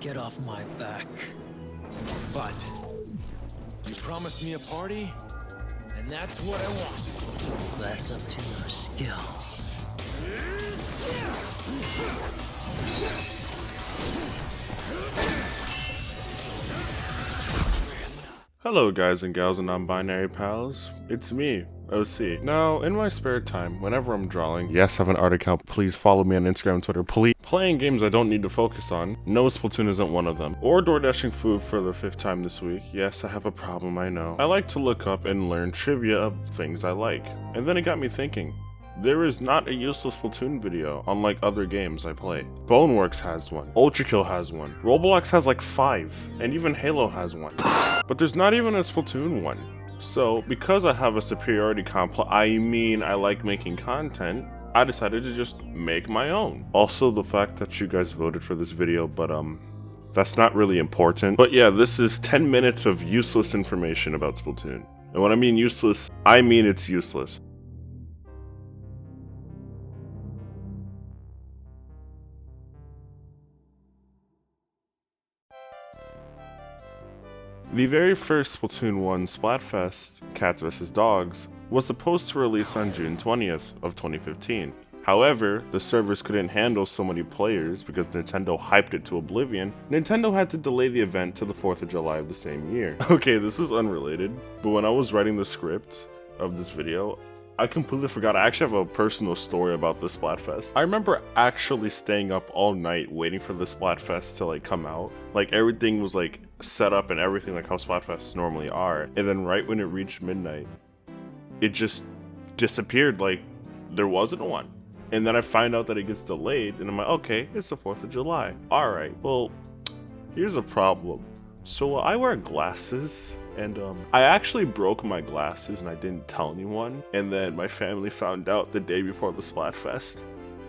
Get off my back. But you promised me a party, and that's what I want. That's up to your skills. Hello guys and gals and non-binary pals, it's me, O.C.C.B. Now, in my spare time, whenever I'm drawing, yes I have an art account, please follow me on Instagram and Twitter, please. Playing games I don't need to focus on, no Splatoon isn't one of them. Or door dashing food for the 5th time this week, yes I have a problem, I know. I like to look up and learn trivia of things I like, and then it got me thinking. There is not a useless Splatoon video, unlike other games I play. Boneworks has one, Ultrakill has one, Roblox has like 5, and even Halo has one. But there's not even a Splatoon one. So, because I have a superiority complex, I like making content, I decided to just make my own. Also, the fact that you guys voted for this video, but that's not really important. But yeah, this is 10 minutes of useless information about Splatoon. And when I mean useless, I mean it's useless. The very first Splatoon 1 Splatfest, Cats vs. Dogs, was supposed to release on June 20th of 2015. However, the servers couldn't handle so many players because Nintendo hyped it to oblivion. Nintendo had to delay the event to the 4th of July of the same year. Okay, this is unrelated, but when I was writing the script of this video, I completely forgot. I actually have a personal story about the Splatfest. I remember actually staying up all night waiting for the Splatfest to come out. Everything was set up and everything like how Splatfests normally are. And then right when it reached midnight, it just disappeared there wasn't one. And then I find out that it gets delayed and I'm like, okay, it's the 4th of July. Alright, well, here's a problem. So I wear glasses, and I actually broke my glasses and I didn't tell anyone. And then my family found out the day before the Splatfest.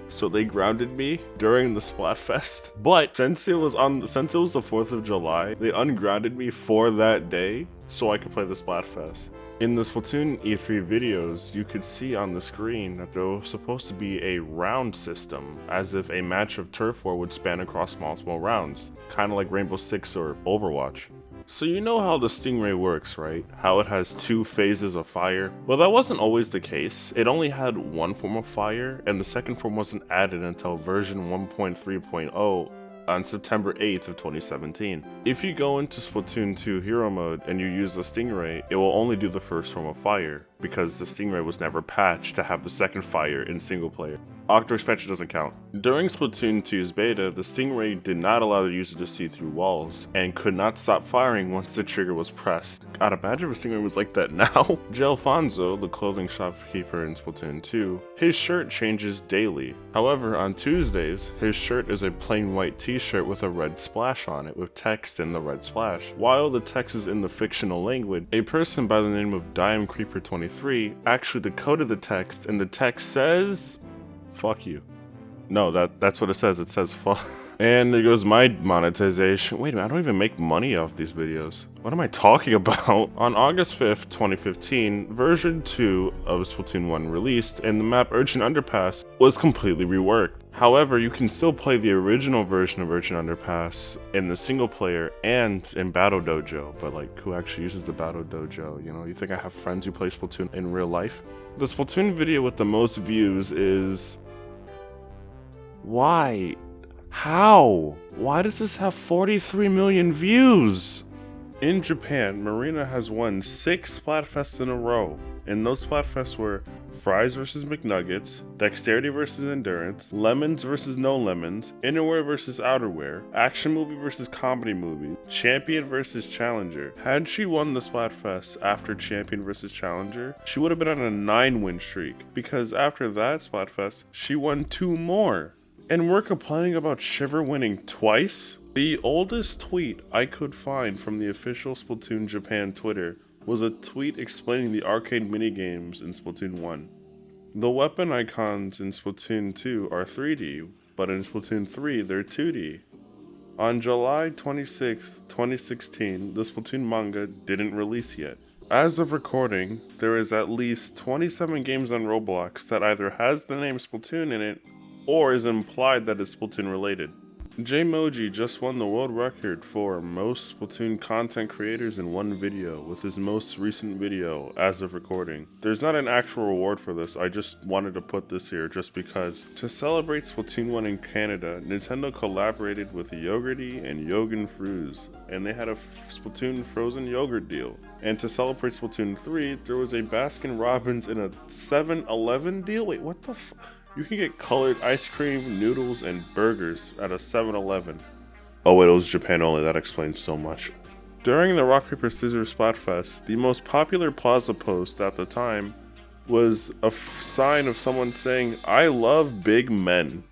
So they grounded me during the Splatfest. But since it was the 4th of July, they ungrounded me for that day so I could play the Splatfest. In the Splatoon E3 videos, you could see on the screen that there was supposed to be a round system, as if a match of turf war would span across multiple rounds, kind of like Rainbow Six or Overwatch. So you know how the Stingray works, right? How it has 2 phases of fire? Well, that wasn't always the case. It only had one form of fire, and the second form wasn't added until version 1.3.0 on September 8th of 2017. If you go into Splatoon 2 Hero Mode and you use the Stingray, it will only do the first form of fire, because the Stingray was never patched to have the second fire in single player. Octo expansion doesn't count. During Splatoon 2's beta, the Stingray did not allow the user to see through walls, and could not stop firing once the trigger was pressed. God, imagine if a Stingray was like that now. Gelfonzo, the clothing shopkeeper in Splatoon 2, his shirt changes daily. However, on Tuesdays, his shirt is a plain white t-shirt with a red splash on it, with text in the red splash. While the text is in the fictional language, a person by the name of DimeCreeper23 actually decoded the text, and the text says, fuck you. No, that's what it says. It says fuck. And there goes my monetization. Wait a minute, I don't even make money off these videos. What am I talking about? On August 5th, 2015, version 2 of Splatoon 1 released, and the map Urchin Underpass was completely reworked. However, you can still play the original version of Urchin Underpass in the single player and in Battle Dojo, but who actually uses the Battle Dojo? You know, you think I have friends who play Splatoon in real life? The Splatoon video with the most views is... Why? How? Why does this have 43 million views? In Japan, Marina has won 6 Splatfests in a row, and those Splatfests were Fries vs McNuggets, Dexterity vs Endurance, Lemons vs No Lemons, Innerwear vs Outerwear, Action Movie vs Comedy Movie, Champion vs Challenger. Had she won the Splatfest after Champion vs Challenger, she would have been on a 9-win streak, because after that Splatfest, she won 2 more. And we're complaining about Shiver winning twice? The oldest tweet I could find from the official Splatoon Japan Twitter was a tweet explaining the arcade minigames in Splatoon 1. The weapon icons in Splatoon 2 are 3D, but in Splatoon 3 they're 2D. On July 26, 2016, the Splatoon manga didn't release yet. As of recording, there is at least 27 games on Roblox that either has the name Splatoon in it, or is implied that it's Splatoon related. Jmoji just won the world record for most Splatoon content creators in one video with his most recent video as of recording. There's not an actual reward for this, I just wanted to put this here just because. To celebrate Splatoon 1 in Canada, Nintendo collaborated with Yogurty and Yogen Fruz, and they had a Splatoon frozen yogurt deal. And to celebrate Splatoon 3, there was a Baskin Robbins and a 7-Eleven deal? Wait, what the f- You can get colored ice cream, noodles, and burgers at a 7-Eleven. Oh wait, it was Japan only, that explains so much. During the Rock Paper Scissors Splatfest, the most popular plaza post at the time was a sign of someone saying, "I love big men."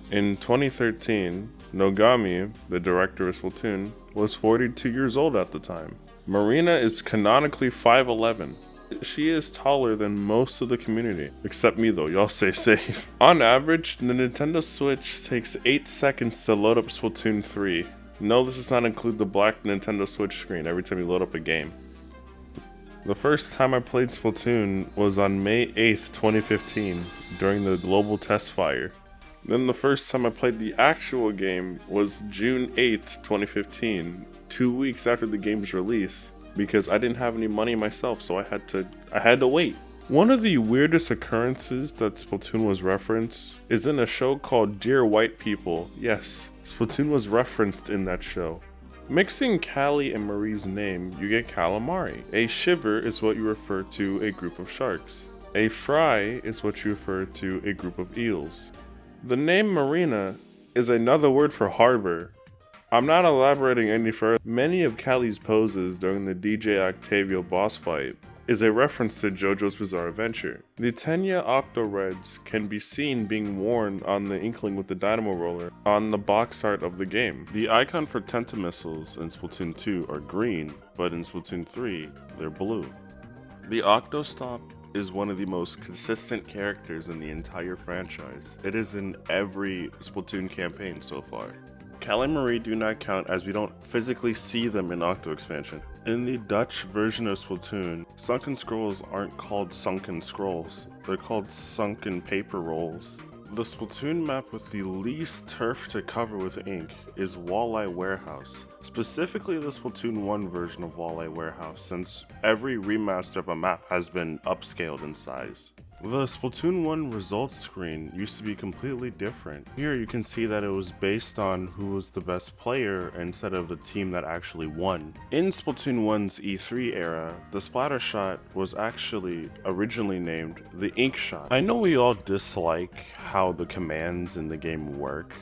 In 2013, Nogami, the director of Splatoon, was 42 years old at the time. Marina is canonically 5'11". She is taller than most of the community. Except me though, y'all stay safe. On average, the Nintendo Switch takes 8 seconds to load up Splatoon 3. No, this does not include the black Nintendo Switch screen every time you load up a game. The first time I played Splatoon was on May 8th, 2015, during the global test fire. Then the first time I played the actual game was June 8th, 2015, 2 weeks after the game's release, because I didn't have any money myself, so I had to wait. One of the weirdest occurrences that Splatoon was referenced is in a show called Dear White People. Yes, Splatoon was referenced in that show. Mixing Callie and Marie's name, you get calamari. A shiver is what you refer to a group of sharks. A fry is what you refer to a group of eels. The name Marina is another word for harbor. I'm not elaborating any further. Many of Callie's poses during the DJ Octavio boss fight is a reference to JoJo's Bizarre Adventure. The Tenya Octo Reds can be seen being worn on the Inkling with the Dynamo Roller on the box art of the game. The icon for Tentamissiles in Splatoon 2 are green, but in Splatoon 3, they're blue. The Octostop is one of the most consistent characters in the entire franchise. It is in every Splatoon campaign so far. Callie and Marie do not count as we don't physically see them in Octo Expansion. In the Dutch version of Splatoon, sunken scrolls aren't called sunken scrolls, they're called sunken paper rolls. The Splatoon map with the least turf to cover with ink is Walleye Warehouse, specifically the Splatoon 1 version of Walleye Warehouse, since every remaster of a map has been upscaled in size. The Splatoon 1 results screen used to be completely different. Here you can see that it was based on who was the best player instead of the team that actually won. In Splatoon 1's E3 era, the splatter shot was actually originally named the ink shot. I know we all dislike how the commands in the game work,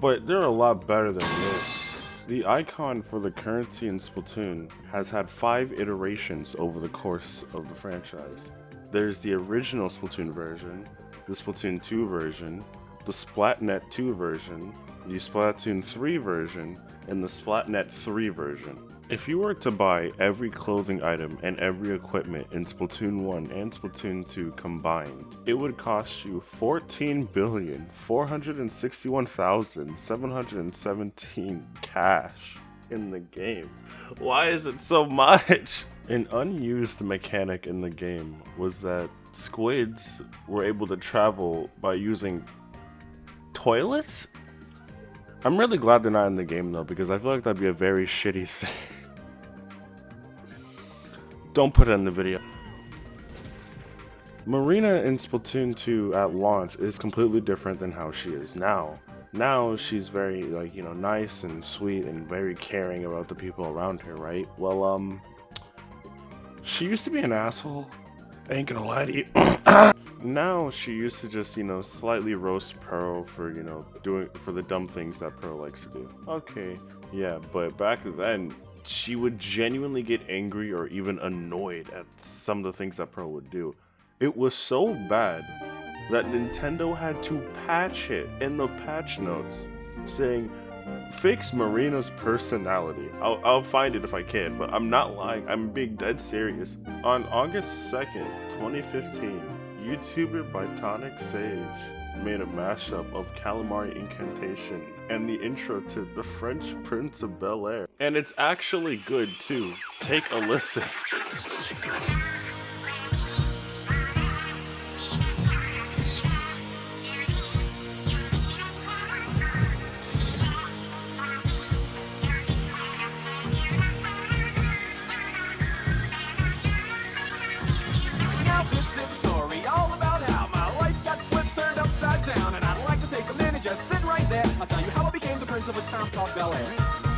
but they're a lot better than this. The icon for the currency in Splatoon has had 5 iterations over the course of the franchise. There's the original Splatoon version, the Splatoon 2 version, the Splatnet 2 version, the Splatoon 3 version, and the Splatnet 3 version. If you were to buy every clothing item and every equipment in Splatoon 1 and Splatoon 2 combined, it would cost you $14,461,717 cash in the game. Why is it so much? An unused mechanic in the game was that squids were able to travel by using toilets? I'm really glad they're not in the game though, because I feel like that'd be a very shitty thing. Don't put it in the video. Marina in Splatoon 2 at launch is completely different than how she is now. Now she's very, nice and sweet and very caring about the people around her, right? Well, she used to be an asshole. I ain't gonna lie to you. Now she used to just, slightly roast Pearl for, for the dumb things that Pearl likes to do. Okay, yeah, but back then, she would genuinely get angry or even annoyed at some of the things that Pearl would do. It was so bad that Nintendo had to patch it in the patch notes, saying, fix Marina's personality. I'll find it if I can, but I'm not lying. I'm being dead serious. On August 2nd, 2015, YouTuber Bitonic Sage made a mashup of Calamari Incantation and the intro to The French Prince of Bel-Air. And it's actually good too. Take a listen. Paramount Bel Air.